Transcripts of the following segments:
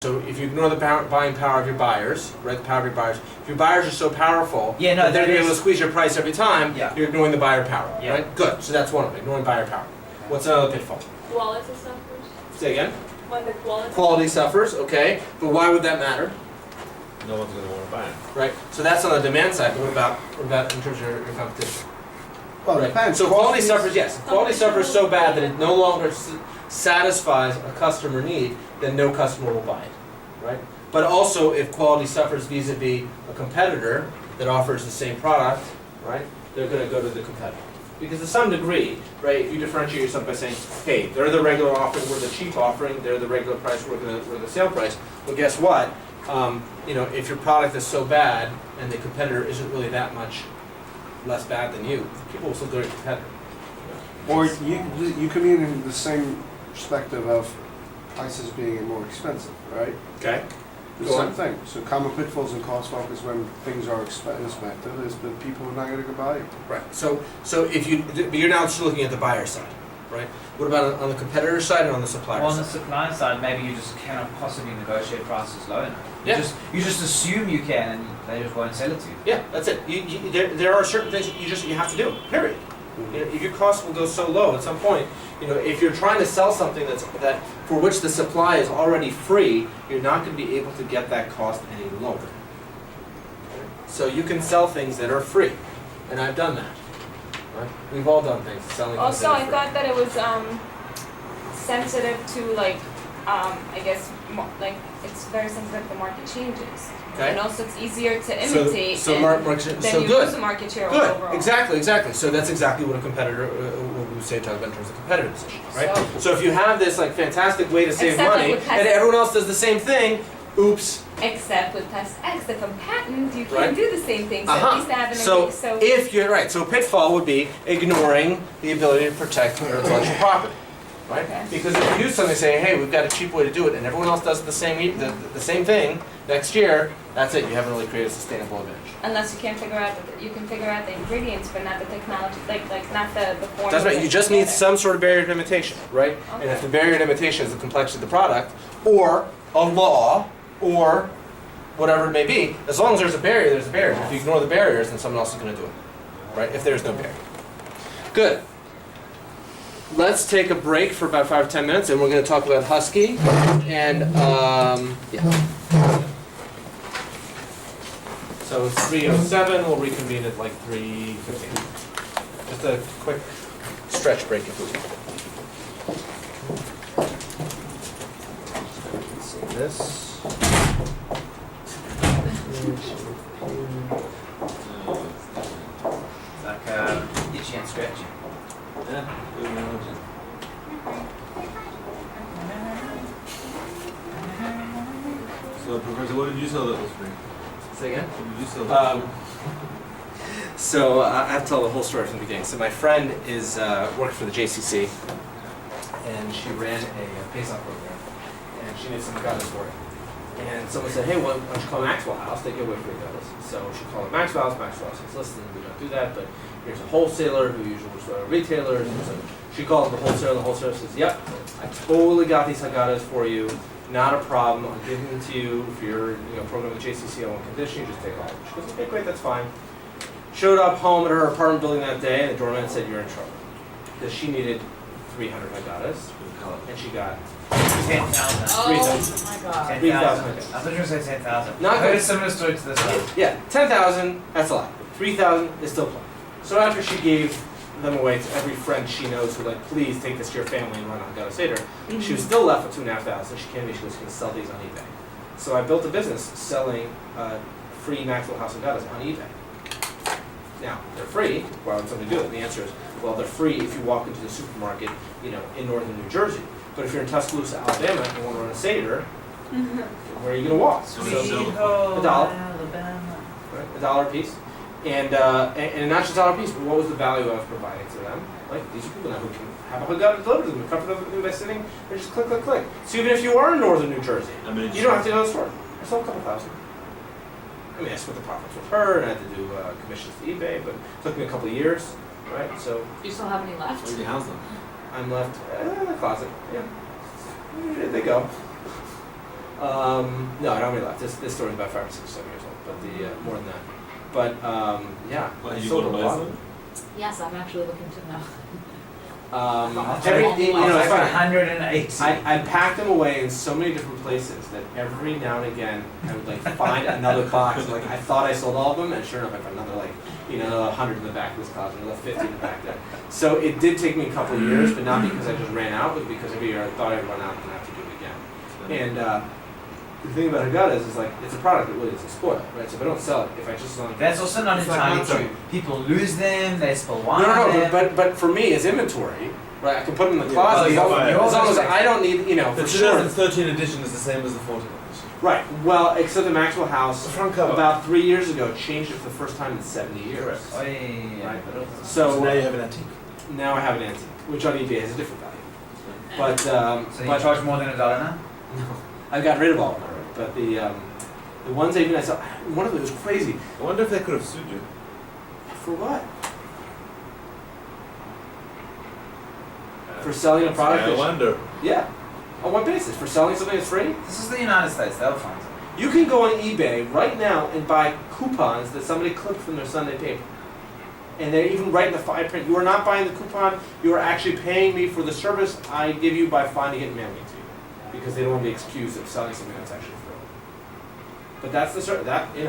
So if you ignore the buying power of your buyers, right, the power of your buyers, if your buyers are so powerful Yeah, no, that they're that going to be able is- to squeeze your price every time, Yeah. you're ignoring the buyer power, Yeah. right? Good, so that's one of them, ignoring buyer power. What's another pitfall? Quality suffers. Say again? When the quality. Quality suffers, okay, but why would that matter, No one's going to want to buy it. right? So that's on the demand side, but what about in terms of your competition? Well, it Right. depends. So quality Cost suffers, yes. If quality suffers so bad that it no longer satisfies a customer need, then no customer will buy it, right? But also, if quality suffers vis-a-vis a competitor that offers the same product, right, they're going to go to the competitor. Because to some degree, right, if you differentiate yourself by saying, hey, they're the regular offering, we're the cheap offering, they're the regular price, we're the sale price. Well, guess what? If your product is so bad and the competitor isn't really that much less bad than you, people will still go to your competitor. Or you come in the same perspective of prices being more expensive, right? Okay. The Go same on. thing. So common pitfalls and cost focus when things are expensive is that people are not going to go buy it. Right. So if but you're now just looking at the buyer side, right? What about on the competitor side and on the supplier Well, on the side? supply side, maybe you just cannot possibly negotiate prices low enough. Yeah. You just assume you can, and they just won't sell it to you. Yeah, that's it. There are certain things that you have to do. Period. If your cost will go so low at some point, if you're trying to sell something that for which the supply is already free, you're not going to be able to get that cost any lower. So you can sell things that are free, and I've done that. Right? We've all done things selling things Also, that are I free. thought that it was sensitive to I guess it's very sensitive to market changes. Okay. And also it's easier to imitate. So and market, then so you good. lose the market share Good, overall. exactly. So that's exactly what a competitor, what we would say talk about in terms of competitive position, right? So- So if you have this fantastic way to save Except money, with and everyone else does the same thing, oops. Except with Test X, if a patent, you Right. can't do the same thing. So Uh-huh. at least they have an So so if you're right, so a pitfall would be ignoring the ability to protect your intellectual property, right? Okay. Because if you do something, say, hey, we've got a cheap way to do it, and everyone else does the same thing next year, that's it. You haven't really created a sustainable advantage. unless you can figure out you can figure out the ingredients, but not the technology, like not the form. That's of right. it You just need together. some sort of barrier to limitation, right? And if Okay. the barrier to limitation is the complexity of the product, or a law, or whatever it may be, as long as there's a barrier, there's a barrier. If you ignore the barriers, then someone else is going to do it, right? If there's no barrier. Good. Let's take a break for about 5 or 10 minutes, and we're going to talk about Husky. And yeah. So it's 3:07. We'll reconvene at like 3:15. Just a quick stretch break if we can. Let's see this. It's like itchy and scratchy. Yeah. So, Professor, what did you sell that was free? Say again? What did you sell that was free? So I have to tell the whole story from the beginning. So my friend is worked for the JCC, and she ran a PASOP program, and she needed some guidance for it. And someone said, hey, why don't you call Maxwell House? They give away free guidance. So she called up Maxwell House. Maxwell House says, listen, we don't do that, but here's a wholesaler who usually works with retailers. And so she calls the wholesaler. The wholesaler says, yep, I totally got these Haggadas for you. Not a problem. I'll give them to you for your program with JCC on one condition. You just take all of them. She goes, okay, great, that's fine. Showed up home at her apartment building that day, and the doorman said, you're in trouble. Because she needed 300 Haggadas, and she got 10,000. 3,000. my god. 3,000 I Haggadas. thought you were going to say 10,000. Not I heard good. a similar story to this one. Yeah, 10,000, that's a lot. 3,000 is still plenty. So after she gave them away to every friend she knows who please take this to your family and run a Haggada Seder, she was still left with 2,500. She came to me, she was going to sell these on eBay. So I built a business selling free Maxwell House Haggadas on eBay. Now, they're free. Why would somebody do it? And the answer is, well, they're free if you walk into the supermarket, in northern New Jersey. But if you're in Tuscaloosa, Alabama, and you want to run a Seder, where are you going to walk? Sweet So, home $1. Alabama. right, $1 a piece. And not just $1 a piece, but what was the value I was providing to them? Like, these are people now who can have a Haggadah delivered to them, the comfort of them by sitting, or just click, click, click. So even if you are in northern New Jersey, I mean, you don't have to go to the store. I sold a couple thousand. I mean, I split the profits with her, and I had to do commissions to eBay, but it took me a couple of years, right? So Do you still have any left? Where'd you house them? I'm left in the closet. Yeah, where did they go? No, I don't really left. This story's about 5 or 6 or 7 years old, but the more than that. But yeah, Well, I you sold want to a buy lot. some? Yes, I'm actually looking to know. You know, it's funny. 180. I packed them away in so many different places that every now and again I would like find another box. Like I thought I sold all of them, and sure enough, I found another 100 in the back of this closet, another 50 in the back there. So it did take me a couple of years, but not because I just ran out, but because every year I thought I'd run out and have to do it again. And the thing about Haggadah is like it's a product that really isn't spoiled, right? So if I don't sell it, if I just sell it, That's also not It's like entirely matzah. true. People lose them, they spill wine no, on them. but for me, it's inventory, right? I can put them in the Yeah, closet oh, as yeah, long as fine. I don't need, The for sure. 2013 edition is the same as the 14 edition. Right. Well, except the Maxwell House The front cover. about 3 years ago changed it for the first time in 70 years. Correct. Oh, yeah. Right. So So now you have an antique. now I have an antique, which on eBay has a different value. But So you but charge more than $1 now? I got rid of all of them already. But the ones that even I saw, one of them was crazy. I wonder if they could have sued you. For what? For selling a product I that wonder. yeah. On what basis? For selling something that's free? This is the United States, they'll find it. You can go on eBay right now and buy coupons that somebody clipped from their Sunday paper. And they even write in the fine print, you are not buying the coupon, you are actually paying me for the service I give you by finding it and mailing it to you. Because they don't want to be excused of selling something that's actually free. But that's the that was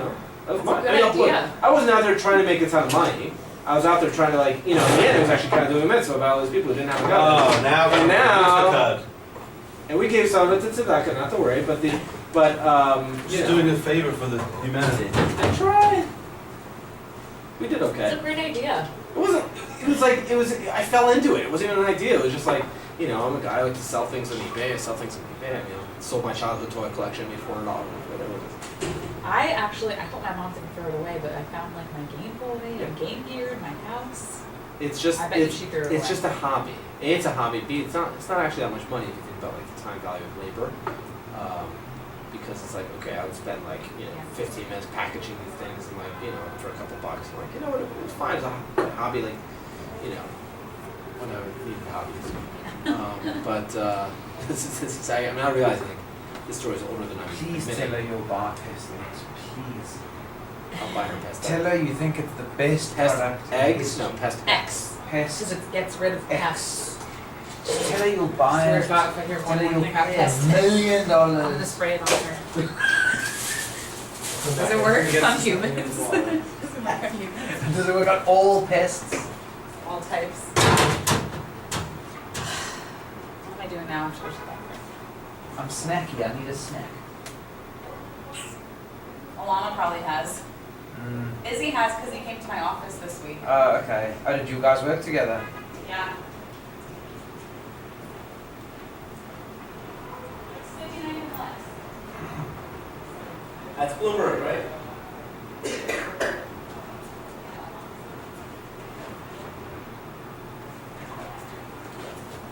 That's a fun. good look, idea. I wasn't out there trying to make a ton of money. I was out there trying to in the end it was actually kind of doing a mitzvah about all those people who didn't have a gun. Oh, now And now- card. And we gave some of it to Tzedakah, not to worry, but Just doing a favor for the humanity. I tried. We did It's okay. a great idea. It wasn't. It was. I fell into it. It wasn't even an idea. It was just I'm a guy. I like to sell things on eBay. I sell things on eBay. Sold my childhood toy collection. Made $400. Whatever it is. I thought my mom didn't throw it away, but I found my Game Boy and Game Gear in my house. It's just. I bet she threw it It's away. just a hobby. A, it's a hobby. B, it's not actually that much money if you think about the time value of labor. Because it's okay, I would spend 15 minutes packaging these things and for a couple bucks. I'm what? It was fine as a hobby. When I would need hobbies. But this is I'm not realizing this story is older than I'm Please admitting. tell her you'll buy pest eggs. Please. I'll buy her pest Tell her you think it's the best Pest product. eggs? No, pest X. Pest Because it gets rid of pests. X. Just tell her you'll buy Swear it. to God, if I hear Tell one her more you'll thing about pay pests, $1 million. I'm gonna spray it on her. Does it work on humans? Does it work on humans? Does it work on all pests? All types. What am I doing now? I'm supposed to I'm snacky. I need a snack. Alana probably has. Mm. Izzy has because he came to my office this week. Oh, okay. Oh, did you guys work together? Yeah. It's 59 less. That's Bloomberg, right?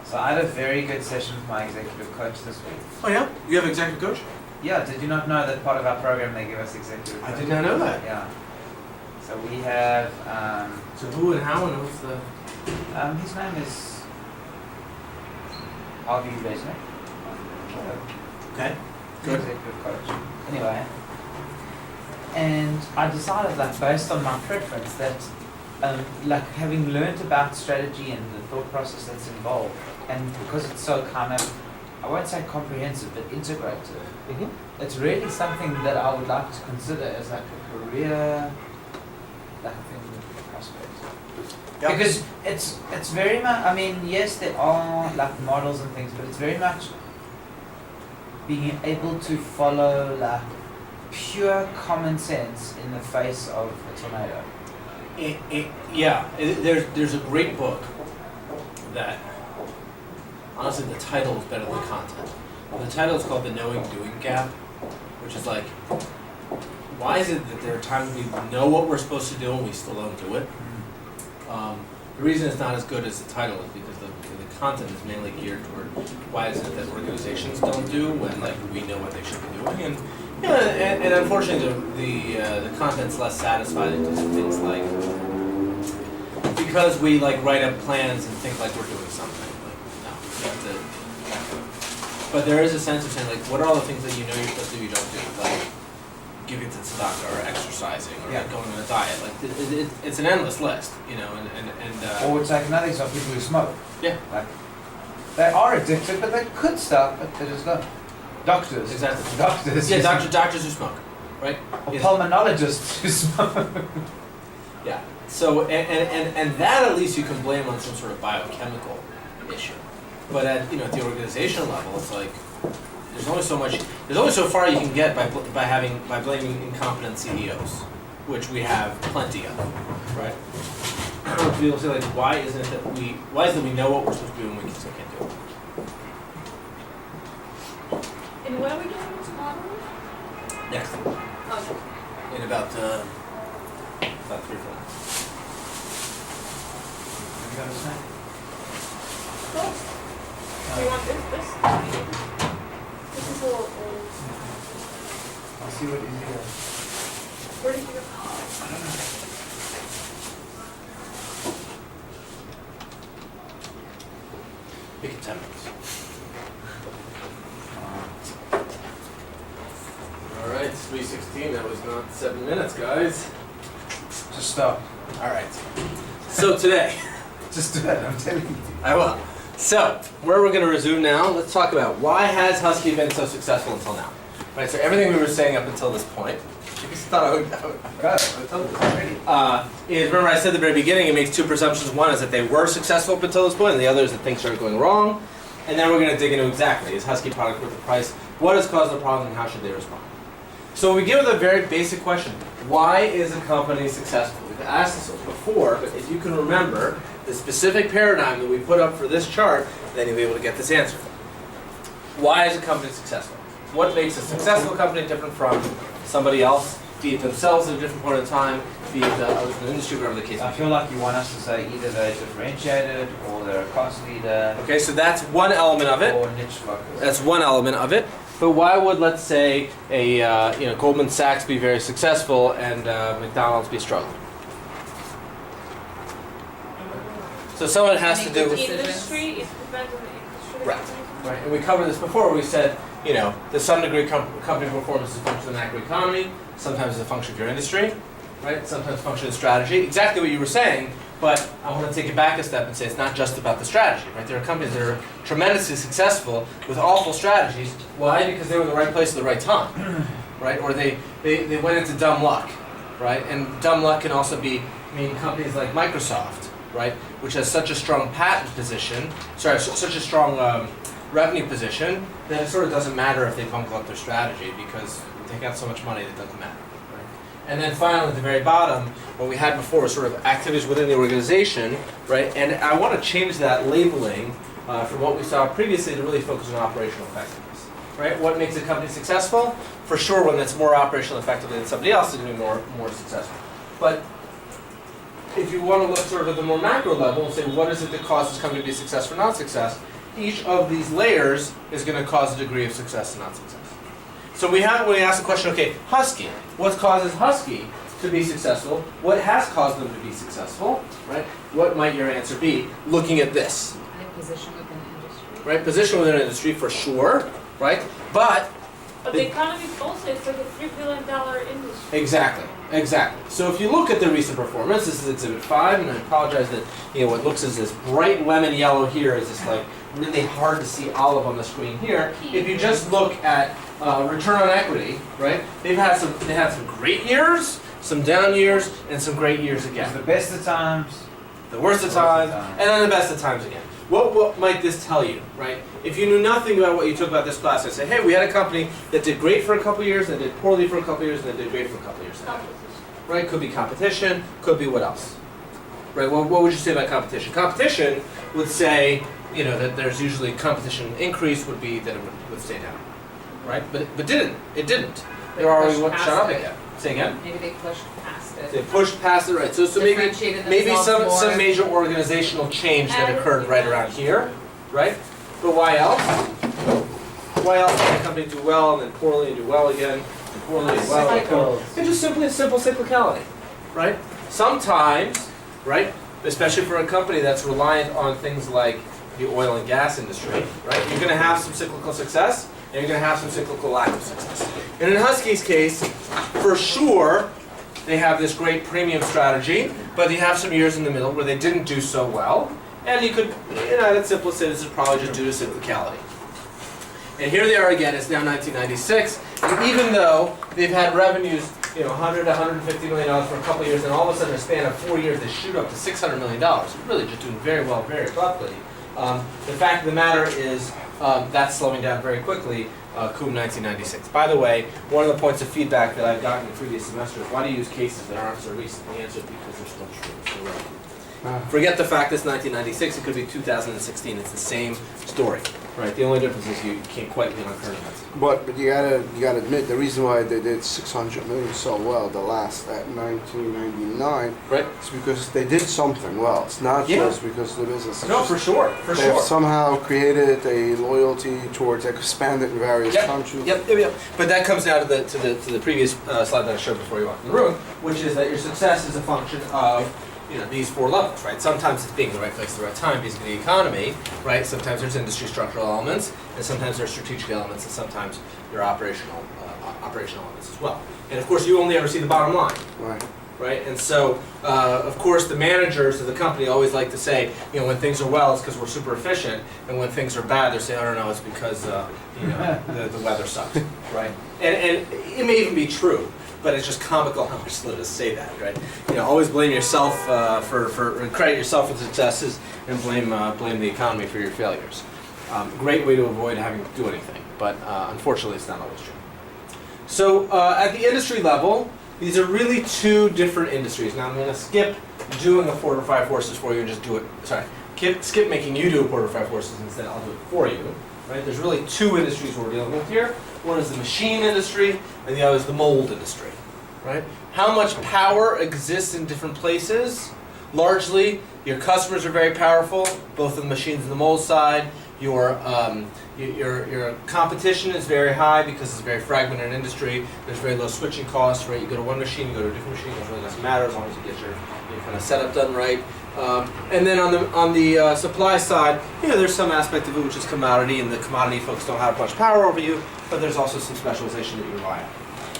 So I had a very good session with my executive coach this week. Oh yeah? You have executive coach? Yeah, did you not know that part of our program they give us executive coach? I did not know that. Yeah. So we have, So who and how and what's the... his name is Harvey Resnick. Okay. Good. Executive coach. Anyway. And I decided based on my preference that having learnt about strategy and the thought process that's involved, and because it's so kind of, I won't say comprehensive, but integrative, it's really something that I would like to consider as a career prospect. Yeah. Because it's very much, yes, there are models and things, but it's very much being able to follow pure common sense in the face of a tornado. There's a great book that, honestly, the title is better than the content. The title is called The Knowing Doing Gap, which is why is it that there are times we know what we're supposed to do and we still don't do it? The reason it's not as good as the title is because the content is mainly geared toward why is it that organizations don't do when we know what they should be doing, and unfortunately the content's less satisfying to do things because we write up plans and think we're doing something. No, you have to But there is a sense of saying, like, what are all the things that you know you're supposed to do, you don't do? Like, giving to tzedakah, or exercising, or Yeah. like going on a diet. Like, it's an endless list, you know, Or we'll take another example, people who smoke. Yeah. Like, they are addicted, but they could stop, but they just don't. Doctors. Exactly. Doctors. Yeah, doctors who smoke, right? Or Yes. pulmonologists who smoke. Yeah. So, and that at least you can blame on some sort of biochemical issue. But at the organizational level, it's like there's only so far you can get by blaming incompetent CEOs, which we have plenty of, right? People say like, why is it that we know what we're supposed to do and we still can't do it? And what are we doing tomorrow? Next, Okay. in about 3 or 4 minutes. You got a snack? Cool. Do you want this? This is a little old. I'll see what he's here. Where did you go? Make it 10 minutes. All right, 3:16. That was not 7 minutes, guys. Just stop. All right. So today, Just do it, I'm telling you. I will. So where we're going to resume now, let's talk about why has Husky been so successful until now. Right. So everything we were saying up until this point, you just thought I would Go, I told you already. is remember I said at the very beginning it makes 2 presumptions. One is that they were successful up until this point, and the other is that things started going wrong. And then we're going to dig into exactly, is Husky product worth the price? What has caused the problem and how should they respond? So we give the very basic question, why is a company successful? We've asked this before, but if you can remember the specific paradigm that we put up for this chart, then you'll be able to get this answer. Why is a company successful? What makes a successful company different from somebody else, be it themselves at a different point in time, be it others in the industry, whatever the case I may be. feel like you want us to say either they're differentiated, or they're a cost leader, Okay, so that's one element of it. or niche focus. That's one element of it. But why would, let's say, a Goldman Sachs be very successful and McDonald's be struggling? So some of it has to do with Industry, it depends on the industry. Right. Right, and we covered this before. We said, to some degree, company performance is a function of the macroeconomy. Sometimes it's a function of your industry, right? Sometimes a function of strategy. Exactly what you were saying, but I want to take it back a step and say it's not just about the strategy, right? There are companies that are tremendously successful with awful strategies. Why? Because they were in the right place at the right time, right? Or they went into dumb luck, right? And dumb luck can also mean companies like Microsoft, right? Which has such a strong patent position, such a strong revenue position, that it sort of doesn't matter if they bungle up their strategy because they got so much money that it doesn't matter. Right? And then finally, at the very bottom, what we had before was sort of activities within the organization, right? And I want to change that labeling from what we saw previously to really focus on operational effectiveness, right? What makes a company successful? For sure, one that's more operational effectively than somebody else is going to be more successful. But if you want to look sort of at the more macro level and say, what is it that causes this company to be successful or not success? Each of these layers is going to cause a degree of success and not success. So when we ask the question, okay, Husky, what causes Husky to be successful? What has caused them to be successful, right? What might your answer be looking at this? I think position within the industry. Right, position within an industry for sure, right? But the economy also is like a $3 billion industry. Exactly. So if you look at the recent performance, this is Exhibit 5, and I apologize that what looks as this bright lemon yellow here is this like really hard to see olive on the screen here. If you just look at return on equity, right? They had some great years, some down years, and some great years It's again. the best of times. The worst of times, and then the best of times again. What might this tell you, right? If you knew nothing about what you took about this class, I'd say, hey, we had a company that did great for a couple years, and did poorly for a couple years, and then did great for a couple years. Right? Could be competition, could be what else? Right? What would you say about competition? Competition would say, that there's usually competition increase would be that it would stay down. Right? But it didn't. It didn't. They There already pushed went past shut up it. again. Say again? Maybe they pushed past it. They pushed past it, right? So maybe Differentiated maybe themselves some more. major organizational change that occurred right around here, right? But why else? Why else can a company do well and then poorly and do well again, and poorly and well again? Cycles. It's just simply a simple cyclicality, right? Sometimes, right, especially for a company that's reliant on things like the oil and gas industry, right, you're going to have some cyclical success, and you're going to have some cyclical lack of success. And in Husky's case, for sure, they have this great premium strategy, but you have some years in the middle where they didn't do so well, and you could, at its simplest, this is probably just due to cyclicality. And here they are again, it's now 1996, and even though they've had revenues, $100 to $150 million for a couple of years, and all of a sudden in a span of 4 years they shoot up to $600 million, really just doing very well, very abruptly. The fact of the matter is that's slowing down very quickly, cum 1996. By the way, one of the points of feedback that I've gotten in previous semesters, why do you use cases that aren't so recent? The answer is because they're still true. So, forget the fact it's 1996, it could be 2016, it's the same story. Right, the only difference is you can't quite lean on current events. But you gotta admit, the reason why they did 600 million so well the last at 1999 Right. is because they did something well. It's not just because of the business. It's No, just for sure, they have somehow created a loyalty towards expanded in various countries. Yep. But that comes down to the previous slide that I showed before you walked in the room, which is that your success is a function of these 4 levels, right? Sometimes it's being the right place at the right time because of the economy, right? Sometimes there's industry structural elements, and sometimes there's strategic elements, and sometimes there are operational elements as well. And of course, you only ever see the bottom line, right? And so, of course, the managers of the company always like to say, when things are well, it's because we're super efficient, and when things are bad, they say, oh no, it's because the weather sucks, right? And it may even be true. But it's just comical how much let us say that, right? Always blame yourself for credit yourself for successes and blame the economy for your failures. Great way to avoid having to do anything, but unfortunately, it's not always true. So at the industry level, these are really 2 different industries. Now I'm going to skip doing the 4 or 5 forces for you and just do it. Sorry, skip making you do a 4 or 5 forces instead. I'll do it for you. Right? There's really 2 industries we're dealing with here. One is the machine industry, and the other is the mold industry. Right? How much power exists in different places? Largely, your customers are very powerful, both on the machines and the mold side. Your competition is very high because it's a very fragmented industry. There's very low switching costs. Right? You go to one machine, you go to a different machine. It really doesn't matter as long as you get your kind of setup done right. And then on the supply side, there's some aspect of it which is commodity, and the commodity folks don't have much power over you, but there's also some specialization that you rely on.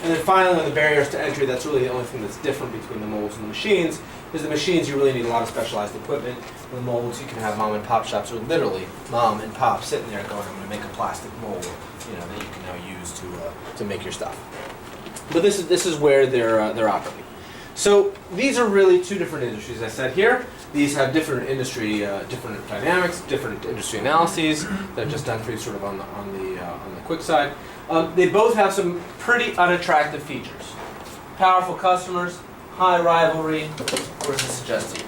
And then finally, on the barriers to entry, that's really the only thing that's different between the molds and the machines, is the machines you really need a lot of specialized equipment. The molds, you can have mom and pop shops, or literally mom and pop sitting there going, I'm going to make a plastic mold, that you can now use to make your stuff. But this is where they're operating. So these are really 2 different industries, as I said here. These have different industry, different dynamics, different industry analyses that I've just done for you sort of on the quick side. They both have some pretty unattractive features. Powerful customers, high rivalry. What does this suggest to you?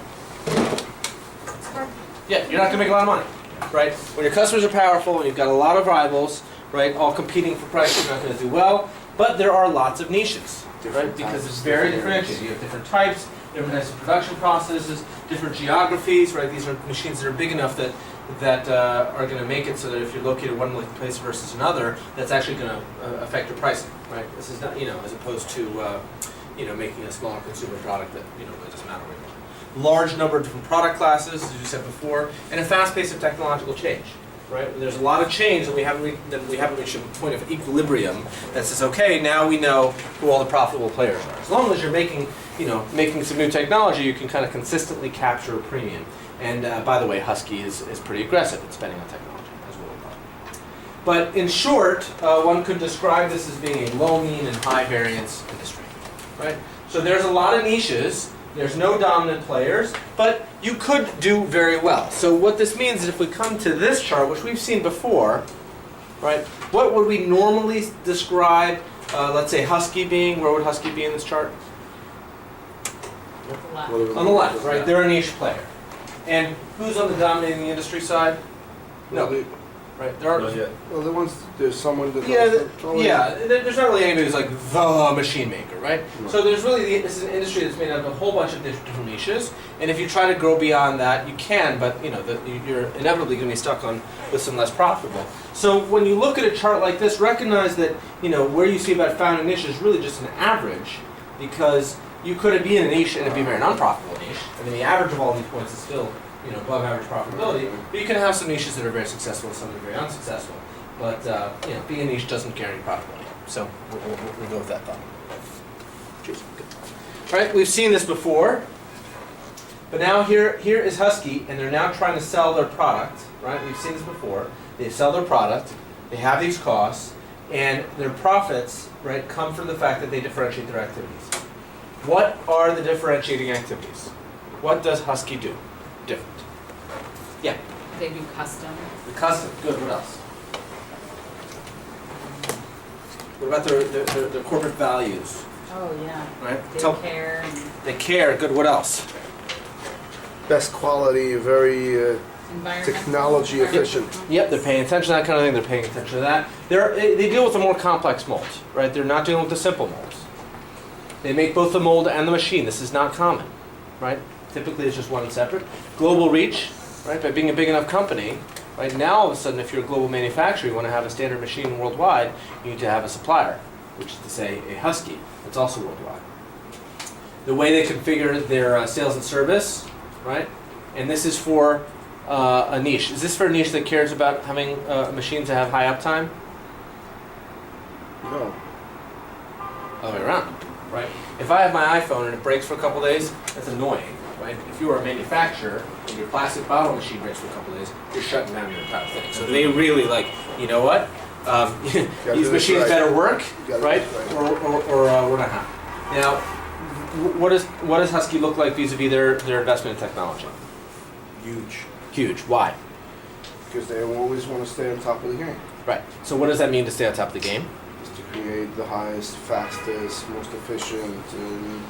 Yeah, you're not going to make a lot of money, right? When your customers are powerful and you've got a lot of rivals, right, all competing for price, you're not going to do well. But there are lots of niches, right? Because it's very differentiated. You have different types, different types of production processes, different geographies, right? These are machines that are big enough that are going to make it so that if you're located one place versus another, that's actually going to affect your pricing, right? This is not, as opposed to, making a smaller consumer product that, really doesn't matter what you want. Large number of different product classes, as you said before, and a fast pace of technological change, right? There's a lot of change that we haven't reached a point of equilibrium that says, okay, now we know who all the profitable players are. As long as you're making some new technology, you can kind of consistently capture a premium. And by the way, Husky is pretty aggressive at spending on technology, as well. But in short, one could describe this as being a low mean and high variance industry, right? So there's a lot of niches, there's no dominant players, but you could do very well. So what this means is if we come to this chart, which we've seen before, right, what would we normally describe, let's say Husky being? Where would Husky be in this chart? On the left, right? They're a niche player. And who's on the dominating industry side? No. Right? There are. Well, there's someone that. There's not really anybody who's like the machine maker, right? So there's really this is an industry that's made out of a whole bunch of different niches, and if you try to grow beyond that, you can, but you're inevitably going to be stuck with some less profitable. So when you look at a chart like this, recognize that where you see about founding niche is really just an average, because you could be in a niche and it'd be a very unprofitable niche. I mean, the average of all these points is still above average profitability. But you can have some niches that are very successful and some that are very unsuccessful. But being a niche doesn't guarantee profitability. So we'll go with that thought. Cheers. Good. All right, we've seen this before. But now here is Husky, and they're now trying to sell their product, right? We've seen this before. They sell their product, they have these costs, and their profits, right, come from the fact that they differentiate their activities. What are the differentiating activities? What does Husky do different? Yeah. They do custom. The custom. Good. What else? What about their corporate values? Oh, yeah. Right. They Tell- care and They care. Good. What else? Best quality, very environmental. technology efficient. Yep, they're paying attention to that kind of thing. They're paying attention to that. They deal with the more complex molds, right? They're not dealing with the simple molds. They make both the mold and the machine. This is not common, right? Typically, it's just one separate. Global reach, right? By being a big enough company, right? Now, all of a sudden, if you're a global manufacturer, you want to have a standard machine worldwide, you need to have a supplier, which is to say, a Husky that's also worldwide. The way they configure their sales and service, right? And this is for a niche. Is this for a niche that cares about having machines that have high uptime? No. Other way around, right? If I have my iPhone and it breaks for a couple days, that's annoying, right? If you are a manufacturer and your plastic bottle machine breaks for a couple days, you're shutting down your entire thing. So they really you know what? These machines better work, right? Or we're not happy. Now, what does Husky look like vis-a-vis their investment in technology? Huge. Huge. Why? Because they always want to stay on top of the game. Right. So what does that mean to stay on top of the game? Is to create the highest, fastest, most efficient, and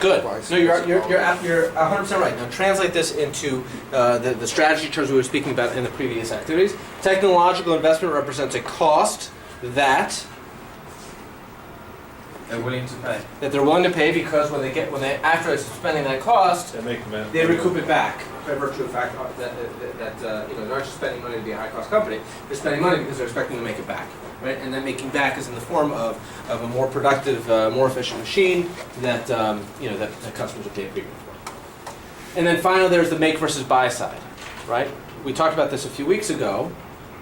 Good. Price. No, you're 100% right. Now translate this into the strategy terms we were speaking about in the previous activities. Technological investment represents a cost that They're willing to pay. they're willing to pay because when they after spending that cost, They make them. they recoup it back by virtue of the fact that they're not just spending money to be a high cost company. They're spending money because they're expecting to make it back, right? And that making back is in the form of a more productive, more efficient machine that that customers will pay a premium for. And then finally, there's the make versus buy side, right? We talked about this a few weeks ago,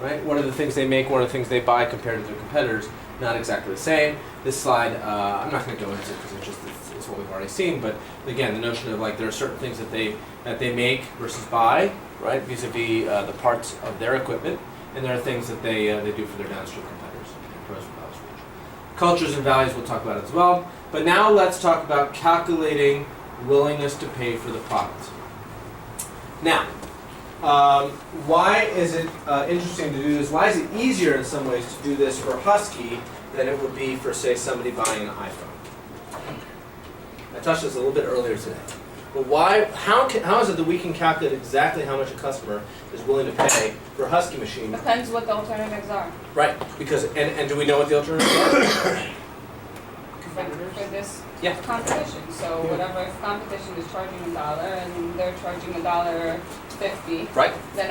right? What are the things they make? What are the things they buy compared to their competitors? Not exactly the same. This slide, I'm not going to go into it because it's what we've already seen. But again, the notion of there are certain things that they make versus buy, right, vis-a-vis the parts of their equipment, and there are things that they do for their downstream competitors. Cultures and values, we'll talk about as well. But now let's talk about calculating willingness to pay for the product. Now, why is it interesting to do this? Why is it easier in some ways to do this for Husky than it would be for, say, somebody buying an iPhone? I touched this a little bit earlier today. But why? How is it that we can calculate exactly how much a customer is willing to pay for a Husky machine? Depends what the alternatives are. Right, because and do we know what the alternatives are? For this Yeah. competition. So whatever, if competition is charging $1 and they're charging $1.50, Right. then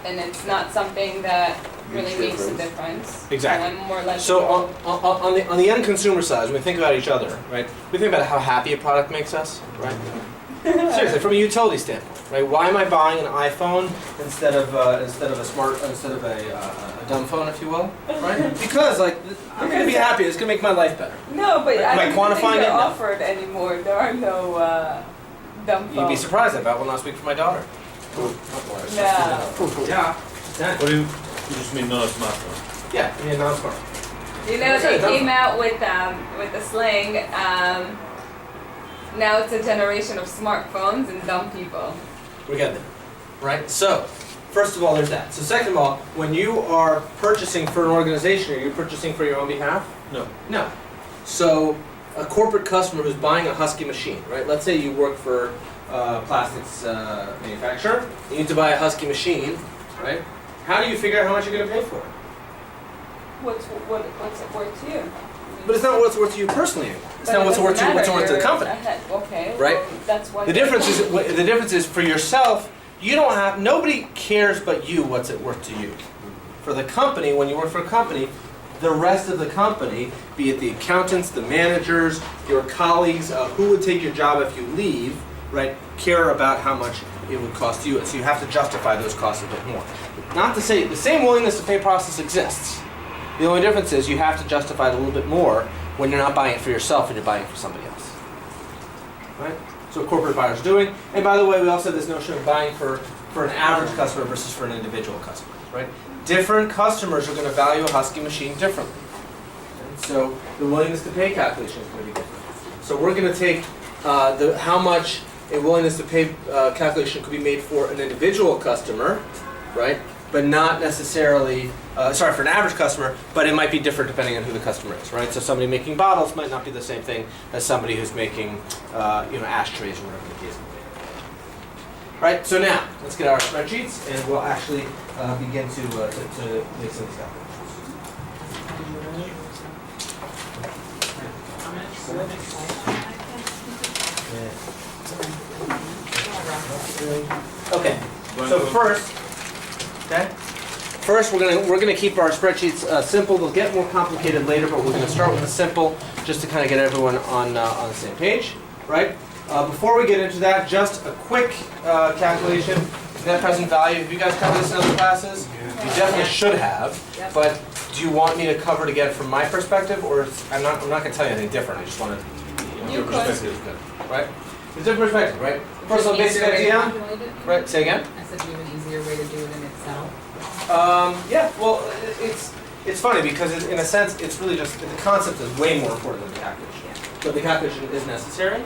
and it's not something that really Huge makes a difference. difference. Exactly. then I'm more likely So to- on the end consumer side, when we think about each other, right? We think about how happy a product makes us, right? Seriously, from a utility standpoint, right? Why am I buying an iPhone instead of a dumb phone, if you will, right? Because I'm gonna be happy. It's gonna make my life better. No, but Am I I don't quantifying think they're it? No. offered anymore. There are no dumb phones. You'd be surprised. I bought one last week for my daughter. No. Yeah. What do you just mean not a smartphone? Yeah. I mean, non-smart. You know, That's they it, dumb came phone. out with the slang. Now it's a generation of smartphones and dumb people. We're getting there, right? So, first of all, there's that. So, second of all, when you are purchasing for an organization, are you purchasing for your own behalf? No. No. So, a corporate customer who's buying a Husky machine, right? Let's say you work for a plastics manufacturer. You need to buy a Husky machine, right? How do you figure out how much you're going to pay for it? What's it worth to you? But it's not what's worth to you personally. It's not what's worth to you. What's worth to the company. Okay. Right? Well, that's why. The difference is for yourself. You don't have. Nobody cares but you. What's it worth to you? For the company, when you work for a company, the rest of the company, be it the accountants, the managers, your colleagues, who would take your job if you leave, right? Care about how much it would cost you, so you have to justify those costs a bit more. Not to say the same willingness to pay process exists. The only difference is you have to justify it a little bit more when you're not buying it for yourself and you're buying it for somebody else. Right? So what corporate buyers are doing. And by the way, we also have this notion of buying for an average customer versus for an individual customer. Right? Different customers are going to value a Husky machine differently. And so the willingness to pay calculation is going to be different. So we're going to take how much a willingness to pay calculation could be made for an individual customer, right? But not necessarily, for an average customer, but it might be different depending on who the customer is, right? So somebody making bottles might not be the same thing as somebody who's making, ashtrays or whatever the case may be. Right, so now, let's get our spreadsheets and we'll actually begin to make some of these Okay, so first we're gonna keep our spreadsheets simple. They'll get more complicated later, but we're gonna start with the simple just to kind of get everyone on the same page, right? Before we get into that, just a quick calculation. Net present value. Have you guys covered this in other classes? You definitely should have. But do you want me to cover it again from my perspective, or I'm not going to tell you anything different. I just want to. Your perspective is good, right? It's a different perspective, right? First of all, basic idea. Right. Say again. I said, do you have an easier way to do it in Excel? Yeah. Well, it's funny because in a sense, it's really just the concept is way more important than the calculation. But the calculation is necessary.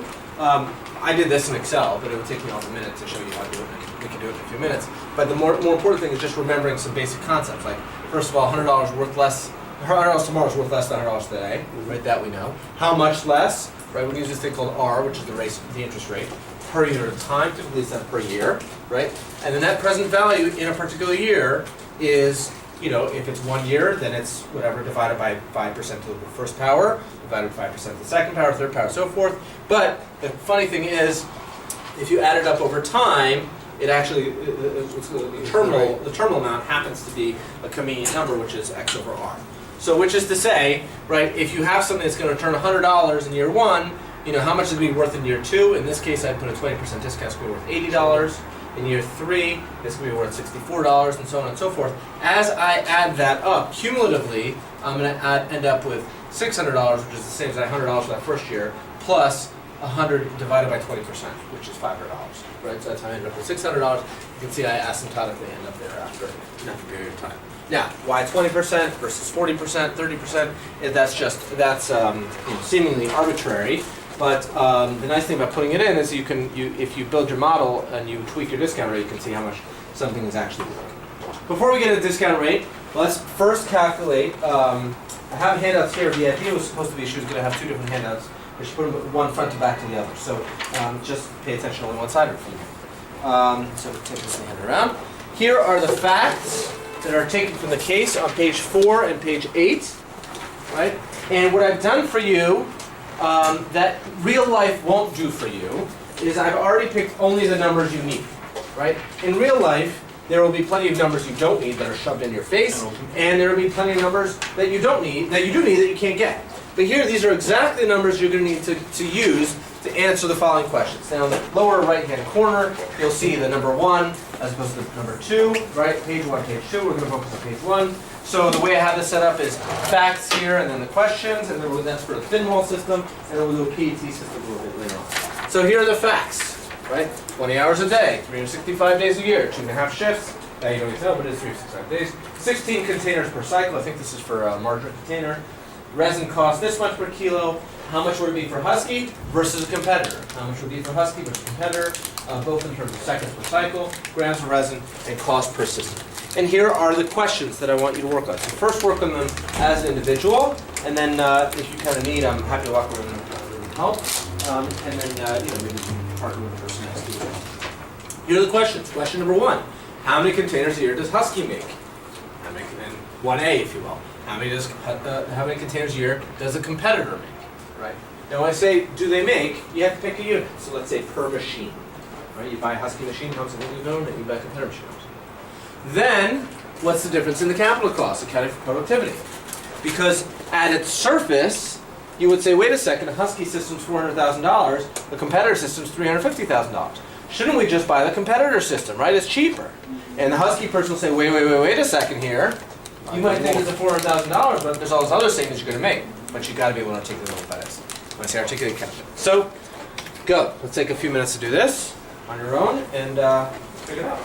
I did this in Excel, but it would take me all a minute to show you how to do it. We can do it in a few minutes. But the more important thing is just remembering some basic concepts. Like, first of all, $100 worth less. $100 tomorrow is worth less than $100 today. Right, that we know. How much less? Right, we use this thing called R, which is the interest rate per unit of time. Typically, it's not per year. Right, and the net present value in a particular year is, if it's 1 year, then it's whatever divided by 5% to the first power, divided by 5% to the second power, third power, so forth. But the funny thing is, if you add it up over time, it actually, the terminal amount happens to be a convenient number, which is x over r. So which is to say, right, if you have something that's going to return $100 in year 1, how much is it be worth in year 2? In this case, I put a 20% discount, it's going to be worth $80. In year 3, it's going to be worth $64, and so on and so forth. As I add that up, cumulatively, I'm going to end up with $600, which is the same as $100 for that first year, plus 100 divided by 20%, which is $500, right? So that's how I ended up with $600. You can see I asymptotically end up there after enough period of time. Now, why 20% versus 40%, 30%? That's seemingly arbitrary. But the nice thing about putting it in is if you build your model and you tweak your discount rate, you can see how much something is actually worth. Before we get to the discount rate, let's first calculate. I have handouts here. The idea was supposed to be she was going to have two different handouts, but she put them one front to back to the other. So just pay attention only one side of it for you. So we'll take this and hand it around. Here are the facts that are taken from the case on page 4 and page 8. Right? And what I've done for you that real life won't do for you is I've already picked only the numbers you need, right? In real life, there will be plenty of numbers you don't need that are shoved in your face, and there will be plenty of numbers that you don't need, that you do need that you can't get. But here, these are exactly the numbers you're going to need to use to answer the following questions. Now, in the lower right-hand corner, you'll see the number 1 as opposed to the number 2, right? Page 1, page 2. We're going to focus on page 1. So the way I have this set up is facts here, and then the questions, and then that's for the thin wall system, and then we'll do a PET system a little bit later on. So here are the facts, right? 20 hours a day, 365 days a year, 2.5 shifts. Now you don't need to know, but it's 365 days. 16 containers per cycle. I think this is for a margarine container. Resin costs this much per kilo. How much would it be for Husky versus a competitor? How much would it be for Husky versus a competitor? Both in terms of seconds per cycle, grams of resin, and cost per system. And here are the questions that I want you to work on. So first work on them as an individual, and then if you kind of need, I'm happy to walk around and help. And then maybe you can partner with the person next to you. Here are the questions. Question number 1. How many containers a year does Husky make? How many, and 1A, if you will. How many containers a year does a competitor make? Right. Now when I say do they make, you have to pick a unit. So let's say per machine. Right? You buy a Husky machine, comes in a zone, and you buy a competitor machine. Then, what's the difference in the capital cost accounting for productivity? Because at its surface, you would say, wait a second, a Husky system's $400,000, a competitor system's $350,000. shouldn't we just buy the competitor system, right? It's cheaper. And the Husky person will say, wait a second here. You might think it's a $400,000, but there's all this other savings you're going to make. But you got to be able to articulate what that is. When I say articulate, count it. So, go. Let's take a few minutes to do this on your own and figure it out.